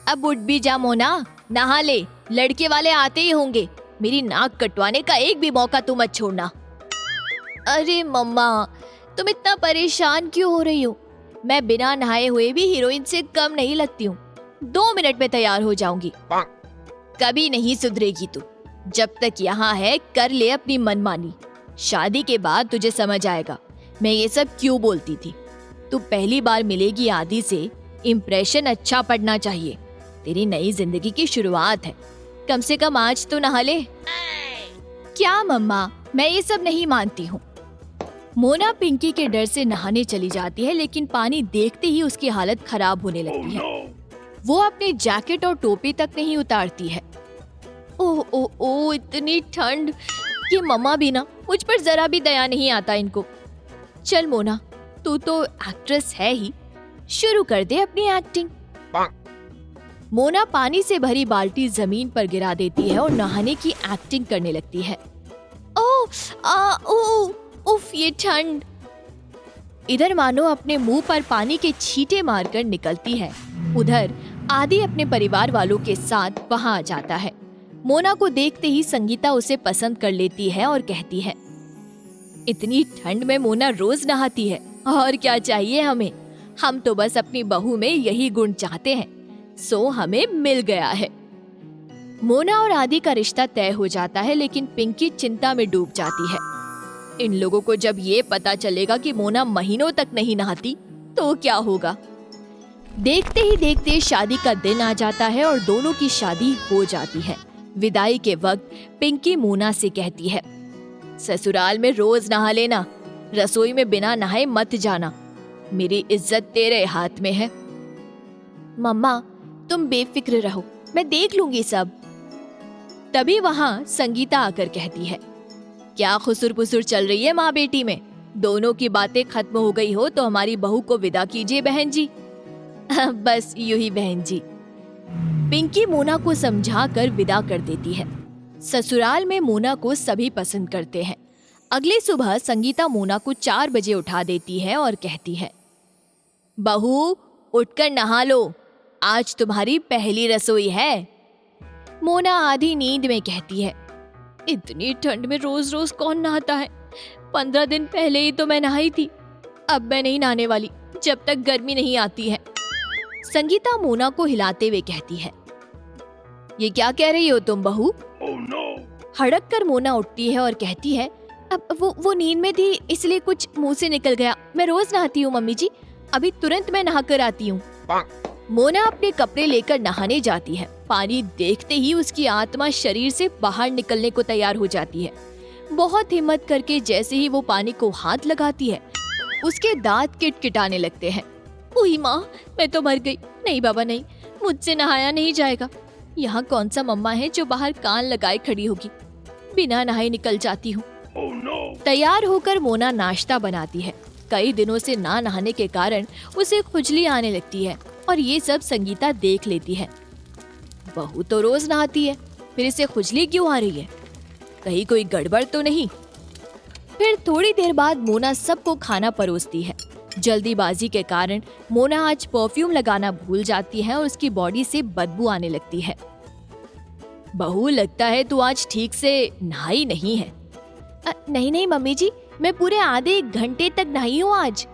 अब उठ भी जा मोना, नहा ले, लड़के वाले आते ही होंगे। मेरी नाक कटवाने का एक भी मौका तू मत छोड़ना। अरे मम्मा, तुम इतना परेशान क्यों हो रही हो? मैं बिना नहाए हुए भी हीरोइन से कम नहीं लगती हूँ। 2 मिनट में तैयार हो जाऊंगी। कभी नहीं सुधरेगी तू। जब तक यहाँ है कर ले अपनी मनमानी। शादी के बाद तुझे समझ आएगा मैं ये सब क्यों बोलती थी। तू पहली बार मिलेगी आदि से, इम्प्रेशन अच्छा पड़ना चाहिए। तेरी नई जिंदगी की शुरुआत है, कम से कम आज तो नहा ले। क्या मम्मा, मैं ये सब नहीं मानती हूँ। मोना पिंकी के डर से नहाने चली जाती है, लेकिन पानी देखते ही उसकी हालत खराब होने लगती है। वो अपने जैकेट और टोपी तक नहीं उतारती है। ओह ओह ओह, इतनी ठंड। ये मम्मा भी ना, मुझ पर जरा भी दया नहीं आता इनको। चल मोना, तू तो एक्ट्रेस है ही, शुरू कर दे अपनी एक्टिंग। मोना पानी से भरी बाल्टी जमीन पर गिरा देती है और नहाने की एक्टिंग करने लगती है। उफ, ये ठंड। इधर मानो अपने मुंह पर पानी के छींटे मारकर निकलती है। उधर आदि अपने परिवार वालों के साथ वहां आ जाता है। मोना को देखते ही संगीता उसे पसंद कर लेती है और कहती है, इतनी ठंड में मोना रोज नहाती है, और क्या चाहिए हमें? हम तो बस अपनी बहू में यही गुण चाहते हैं, सो हमें मिल गया है। मोना और आदि का रिश्ता तय हो जाता है, लेकिन पिंकी चिंता में डूब जाती है। इन लोगों को जब ये पता चलेगा कि मोना महीनों तक नहीं नहाती तो क्या होगा। देखते ही देखते शादी का दिन आ जाता है और दोनों की शादी हो जाती है। विदाई के वक्त पिंकी मोना से कहती है, ससुराल में रोज नहा लेना, रसोई में बिना नहाए मत जाना। मेरी इज्जत तेरे हाथ में है। मम्मा, तुम बेफिक्र रहो, मैं देख लूंगी सब। तभी वहां संगीता आकर कहती है, क्या खुसुर पुसुर चल रही है माँ बेटी में? दोनों की बातें खत्म हो गई हो तो हमारी बहू को विदा कीजिए बहन जी। बस यूं ही बहन जी। पिंकी मोना को समझाकर विदा कर देती है। ससुराल में मोना को सभी पसंद करते हैं। अगली सुबह संगीता मोना को 4 बजे उठा देती है और कहती है, बहू उठकर नहा लो, आज तुम्हारी पहली रसोई है। मोना आधी नींद में कहती है, इतनी ठंड में रोज रोज कौन नहाता है? 15 दिन पहले ही तो मैं नहाई थी। अब मैं नहीं नहाने वाली जब तक गर्मी नहीं आती है। संगीता मोना को हिलाते हुए कहती है, ये क्या कह रही हो तुम बहू? हड़क कर मोना उठती है और कहती है, अब वो नींद में थी इसलिए कुछ मुंह से निकल गया। मैं रोज नहाती हूँ मम्मी जी, अभी तुरंत मैं नहा कर आती हूँ। मोना अपने कपड़े लेकर नहाने जाती है। पानी देखते ही उसकी आत्मा शरीर से बाहर निकलने को तैयार हो जाती है। बहुत हिम्मत करके जैसे ही वो पानी को हाथ लगाती है, उसके दांत किटकिटाने लगते हैं। ओही माँ, मैं तो मर गई। नहीं बाबा नहीं, मुझसे नहाया नहीं जाएगा। यहाँ कौन सा मम्मा है जो बाहर कान लगाए खड़ी होगी? बिना नहाए निकल जाती हूँ। तैयार होकर मोना नाश्ता बनाती है। कई दिनों से ना नहाने के कारण उसे खुजली आने लगती है और ये सब संगीता देख लेती है। बहू तो रोज नहाती है, फिर इसे खुजली क्यों आ रही है? कहीं कोई गड़बड़ तो नहीं? फिर थोड़ी देर बाद मोना सबको खाना परोसती है। जल्दीबाजी के कारण मोना आज परफ्यूम लगाना भूल जाती है और उसकी बॉडी से बदबू आने लगती है। बहू, लगता है तू आज ठीक से नहाई नहीं है। नहीं नहीं मम्मी जी, मैं पूरे आधे 1 घंटे तक नहाई हूँ आज।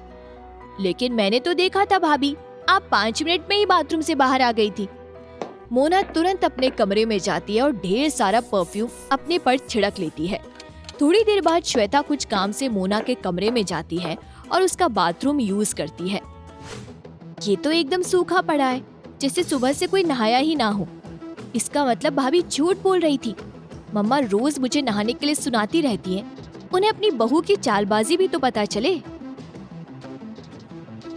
लेकिन मैंने तो देखा था भाभी, आप 5 मिनट में ही बाथरूम से बाहर आ गई थी। मोना तुरंत अपने कमरे में जाती है और ढेर सारा परफ्यूम अपने पर छिड़क लेती है। थोड़ी देर बाद श्वेता कुछ काम से मोना के कमरे में जाती है और उसका बाथरूम यूज करती है। ये तो एकदम सूखा पड़ा है, जैसे सुबह से कोई नहाया ही ना हो। इसका मतलब भाभी झूठ बोल रही थी। मम्मा रोज मुझे नहाने के लिए सुनाती रहती हैं। उन्हें अपनी बहू की चालबाजी भी तो पता चले।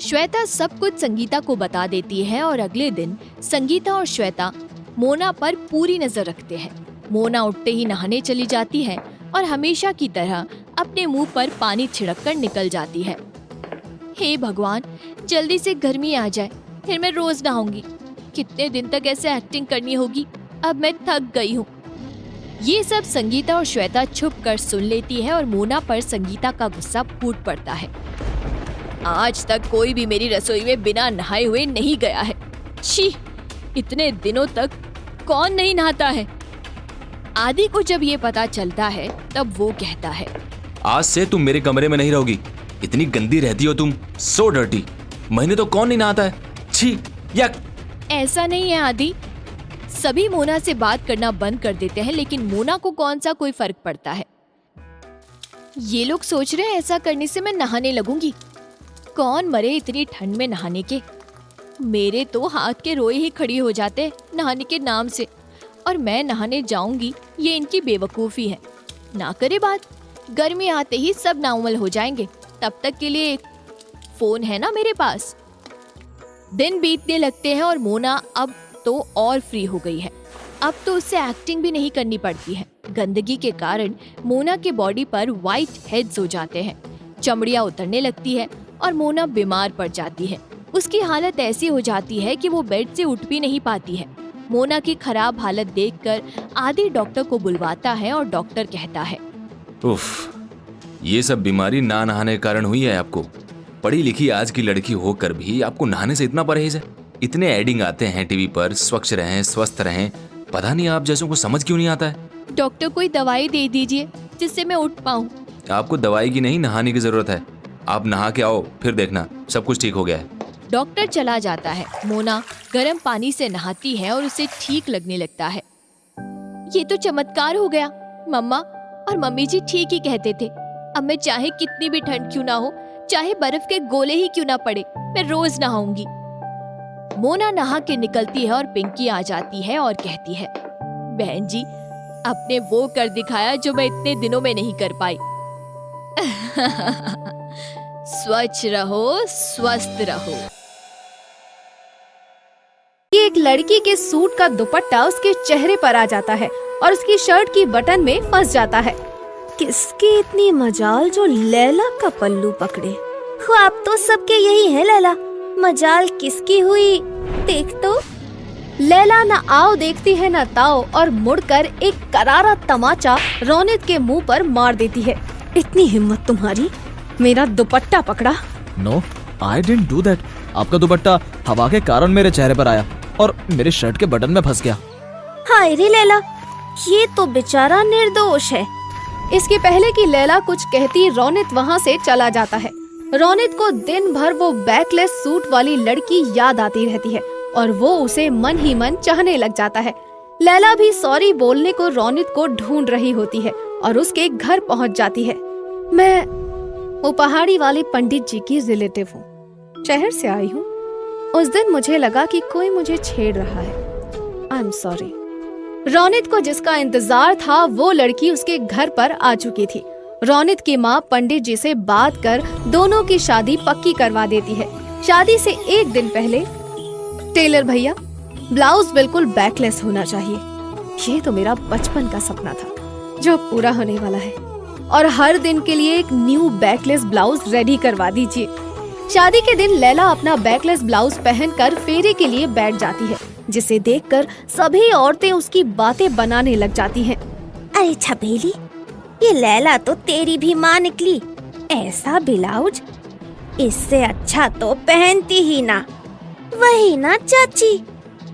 श्वेता सब कुछ संगीता को बता देती है और अगले दिन संगीता और श्वेता मोना पर पूरी नजर रखते हैं। मोना उठते ही नहाने चली जाती है और हमेशा की तरह अपने मुंह पर पानी छिड़ककर निकल जाती है। हे भगवान, जल्दी से गर्मी आ जाए, फिर मैं रोज नहाऊंगी। कितने दिन तक ऐसे एक्टिंग करनी होगी? अब मैं थक गई हूँ। ये सब संगीता और श्वेता छुप कर सुन लेती है और मोना पर संगीता का गुस्सा फूट पड़ता है। आज तक कोई भी मेरी रसोई में बिना नहाए हुए नहीं गया है। छी, इतने दिनों तक कौन नहीं नहाता है। आदि को जब ये पता चलता है तब वो कहता है, आज से तुम मेरे कमरे में नहीं रहोगी। इतनी गंदी रहती हो तुम, सो डर्टी। महीने तो कौन नहीं नहाता है, छी यक। ऐसा नहीं है आदि, सभी मोना से बात करना बंद कर देते हैं, लेकिन मोना को कौन सा कोई फर्क पड़ता है। ये लोग सोच रहे हैं ऐसा करने से मैं नहाने लगूंगी। कौन मरे इतनी ठंड में नहाने के। मेरे तो हाथ के रोए ही खड़ी हो जाते नहाने के नाम से, और मैं नहाने जाऊंगी ये इनकी बेवकूफी है। ना करे बात, गर्मी आते ही सब नाउमल हो जाएंगे। तब तक के लिए एक फोन है ना मेरे पास। दिन बीतने लगते हैं और मोना अब तो और फ्री हो गई है। अब तो उससे एक्टिंग भी नहीं करनी पड़ती है। गंदगी के कारण मोना के बॉडी पर व्हाइट हेड्स हो जाते हैं, चमड़ियां उतरने लगती है और मोना बीमार पड़ जाती है। उसकी हालत ऐसी हो जाती है कि वो बेड से उठ भी नहीं पाती है। मोना की खराब हालत देखकर आदि डॉक्टर को बुलवाता है और डॉक्टर कहता है, उफ, ये सब बीमारी ना नहाने के कारण हुई है आपको। पढ़ी लिखी आज की लड़की होकर भी आपको नहाने से इतना परहेज है। इतने एडिंग आते हैं टीवी पर, स्वच्छ रहें, स्वस्थ रहें, पता नहीं आप जैसों को समझ क्यों नहीं आता है। डॉक्टर कोई दवाई दे दीजिए जिससे मैं उठ पाऊँ। आपको दवाई की नहीं, नहाने की जरूरत है। आप नहा के आओ, फिर देखना सब कुछ ठीक हो गया है। डॉक्टर चला जाता है। मोना गर्म पानी से नहाती है और उसे ठीक लगने लगता है। ये तो चमत्कार हो गया। मम्मा और मम्मी जी ठीक ही कहते थे। अब मैं चाहे कितनी भी ठंड क्यों ना हो, चाहे बर्फ के गोले ही क्यों ना पड़े, मैं रोज नहाऊंगी। मोना नहा के निकलती है और पिंकी आ जाती है और कहती है, बहन जी आपने वो कर दिखाया जो मैं इतने दिनों में नहीं कर पाई। स्वच्छ रहो, स्वस्थ रहो। एक लड़की के सूट का दुपट्टा उसके चेहरे पर आ जाता है और उसकी शर्ट की बटन में फंस जाता है। किसकी इतनी मजाल जो लैला का पल्लू पकड़े। ख्वाब तो सबके यही है लैला, मजाल किसकी हुई देख तो। लैला न आओ देखती है न ताओ और मुड़कर एक करारा तमाचा रोनित के मुंह पर मार देती है। इतनी हिम्मत तुम्हारी, मेरा दुपट्टा पकड़ा। No, I didn't do that. आपका दुपट्टा हवा के कारण मेरे चेहरे पर आया और मेरे शर्ट के बटन में फंस गया। हाय रे लैला, ये तो बेचारा निर्दोष है। इसके पहले कि लैला कुछ कहती रोनित वहाँ से चला जाता है। रोनित को दिन भर वो बैकलेस सूट वाली लड़की याद आती रहती है और वो उसे मन ही मन चाहने लग जाता है। लैला भी सॉरी बोलने को रोनित को ढूंढ रही होती है और उसके घर पहुँच जाती है। मैं वो पहाड़ी वाले पंडित जी की रिलेटिव हूँ, शहर से आई हूँ। उस दिन मुझे लगा कि कोई मुझे छेड़ रहा है। I am sorry. रोनित को जिसका इंतजार था वो लड़की उसके घर पर आ चुकी थी। रोनित की माँ पंडित जी से बात कर दोनों की शादी पक्की करवा देती है। शादी से एक दिन पहले, टेलर भैया ब्लाउज बिल्कुल बैकलेस होना चाहिए। ये तो मेरा बचपन का सपना था जो पूरा होने वाला है, और हर दिन के लिए एक न्यू बैकलेस ब्लाउज रेडी करवा दीजिए। शादी के दिन लैला अपना बैकलेस ब्लाउज पहनकर फेरे के लिए बैठ जाती है, जिसे देखकर सभी औरतें उसकी बातें बनाने लग जाती हैं। अरे छबेली, ये लैला तो तेरी भी माँ निकली। ऐसा ब्लाउज इससे अच्छा तो पहनती ही ना। वही ना चाची,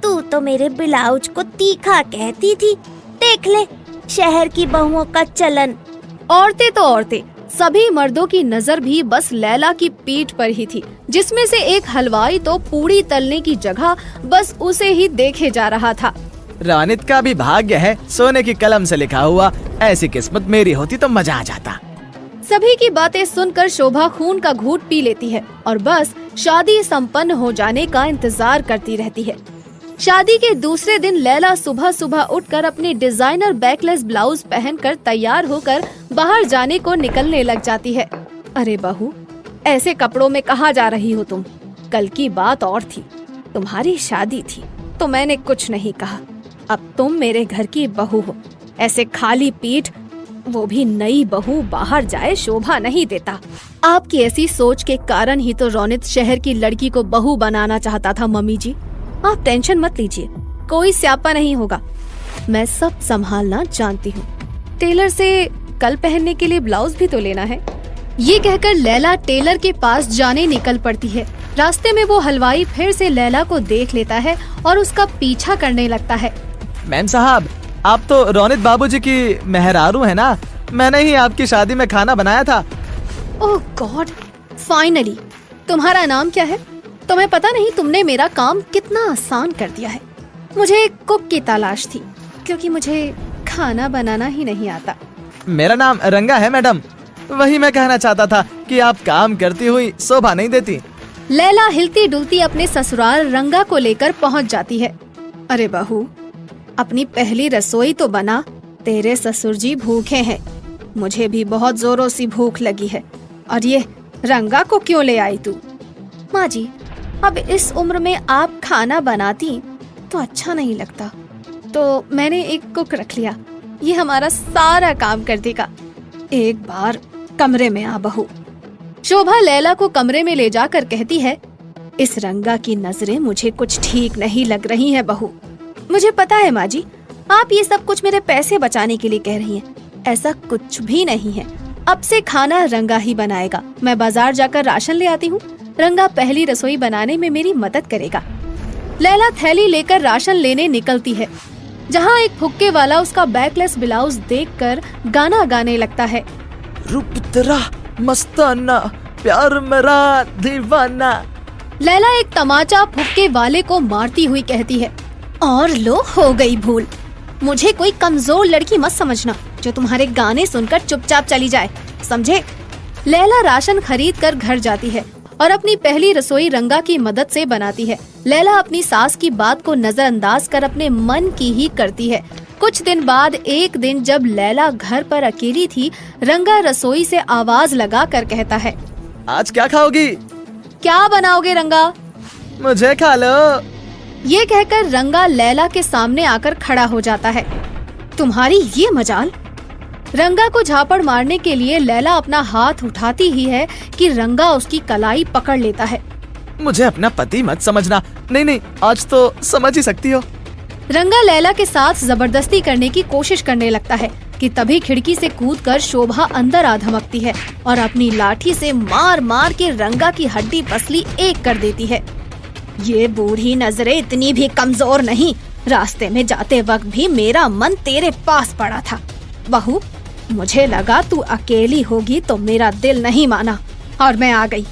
तू तो मेरे ब्लाउज को तीखा कहती थी। देख ले शहर की बहुओं का चलन। औरतें तो औरतें, सभी मर्दों की नजर भी बस लैला की पीठ पर ही थी, जिसमें से एक हलवाई तो पूड़ी तलने की जगह बस उसे ही देखे जा रहा था। रोनित का भी भाग्य है सोने की कलम से लिखा हुआ। ऐसी किस्मत मेरी होती तो मजा आ जाता। सभी की बातें सुनकर शोभा खून का घूंट पी लेती है और बस शादी संपन्न हो जाने का इंतजार करती रहती है। शादी के दूसरे दिन लैला सुबह सुबह उठकर अपनी डिजाइनर बैकलेस ब्लाउज पहनकर तैयार होकर बाहर जाने को निकलने लग जाती है। अरे बहू, ऐसे कपड़ों में कहाँ जा रही हो तुम? कल की बात और थी, तुम्हारी शादी थी तो मैंने कुछ नहीं कहा। अब तुम मेरे घर की बहू हो। ऐसे खाली पीठ, वो भी नई बहू, बाहर जाए शोभा नहीं देता। आपकी ऐसी सोच के कारण ही तो रोनित शहर की लड़की को बहू बनाना चाहता था। मम्मी जी आप टेंशन मत लीजिए, कोई स्यापा नहीं होगा। मैं सब संभालना जानती हूँ। टेलर से कल पहनने के लिए ब्लाउज भी तो लेना है। ये कहकर लैला टेलर के पास जाने निकल पड़ती है। रास्ते में वो हलवाई फिर से लैला को देख लेता है और उसका पीछा करने लगता है। मैम साहब, आप तो रौनित बाबूजी की मेहरारू है ना? मैंने ही आपकी शादी में खाना बनाया था। ओह गॉड, फाइनली। तुम्हारा नाम क्या है? तुम्हें पता नहीं तुमने मेरा काम कितना आसान कर दिया है। मुझे एक कुक की तलाश थी क्योंकि मुझे खाना बनाना ही नहीं आता। मेरा नाम रंगा है मैडम। वही मैं कहना चाहता था कि आप काम करती हुई शोभा नहीं देती। लैला हिलती डुलती अपने ससुराल रंगा को लेकर पहुंच जाती है। अरे बहू, अपनी पहली रसोई तो बना, तेरे ससुर जी भूखे हैं। मुझे भी बहुत जोरों से भूख लगी है। और ये रंगा को क्यों ले आई तू? माँ जी, अब इस उम्र में आप खाना बनाती तो अच्छा नहीं लगता, तो मैंने एक कुक रख लिया। ये हमारा सारा काम कर देगा। एक बार कमरे में आ बहू। शोभा लैला को कमरे में ले जाकर कहती है, इस रंगा की नजरें मुझे कुछ ठीक नहीं लग रही हैं बहू। मुझे पता है माँ जी, आप ये सब कुछ मेरे पैसे बचाने के लिए कह रही हैं। ऐसा कुछ भी नहीं है। अब से खाना रंगा ही बनाएगा। मैं बाजार जाकर राशन ले आती हूँ। रंगा पहली रसोई बनाने में मेरी मदद करेगा। लैला थैली लेकर राशन लेने निकलती है, जहाँ एक फुक्के वाला उसका बैकलेस ब्लाउज देखकर गाना गाने लगता है। रूप तेरा मस्ताना, प्यार मेरा दीवाना। लैला एक तमाचा फुक्के वाले को मारती हुई कहती है, और लो हो गई भूल। मुझे कोई कमजोर लड़की मत समझना जो तुम्हारे गाने सुनकर चुपचाप चली जाए, समझे? लैला राशन खरीद कर घर जाती है और अपनी पहली रसोई रंगा की मदद से बनाती है। लैला अपनी सास की बात को नजरअंदाज कर अपने मन की ही करती है। कुछ दिन बाद एक दिन जब लैला घर पर अकेली थी, रंगा रसोई से आवाज लगा कर कहता है, आज क्या खाओगी? क्या बनाओगे रंगा? मुझे खा लो। ये कहकर रंगा लैला के सामने आकर खड़ा हो जाता है। तुम्हारी ये मजाल? रंगा को झापड़ मारने के लिए लैला अपना हाथ उठाती ही है कि रंगा उसकी कलाई पकड़ लेता है। मुझे अपना पति मत समझना। नहीं, आज तो समझ ही सकती हो। रंगा लैला के साथ जबरदस्ती करने की कोशिश करने लगता है कि तभी खिड़की से कूदकर शोभा अंदर आ धमकती है और अपनी लाठी से मार मार के रंगा की हड्डी पसली एक कर देती है। ये बूढ़ी नजरें इतनी भी कमजोर नहीं। रास्ते में जाते वक्त भी मेरा मन तेरे पास पड़ा था बहू। मुझे लगा तू अकेली होगी तो मेरा दिल नहीं माना और मैं आ गई।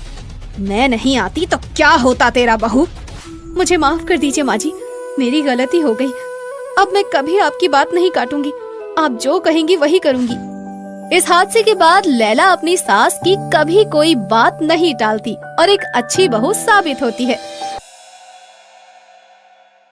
मैं नहीं आती तो क्या होता तेरा बहू? मुझे माफ कर दीजिए माँ जी, मेरी गलती हो गई। अब मैं कभी आपकी बात नहीं काटूंगी। आप जो कहेंगी वही करूंगी। इस हादसे के बाद लैला अपनी सास की कभी कोई बात नहीं टालती और एक अच्छी बहू साबित होती है।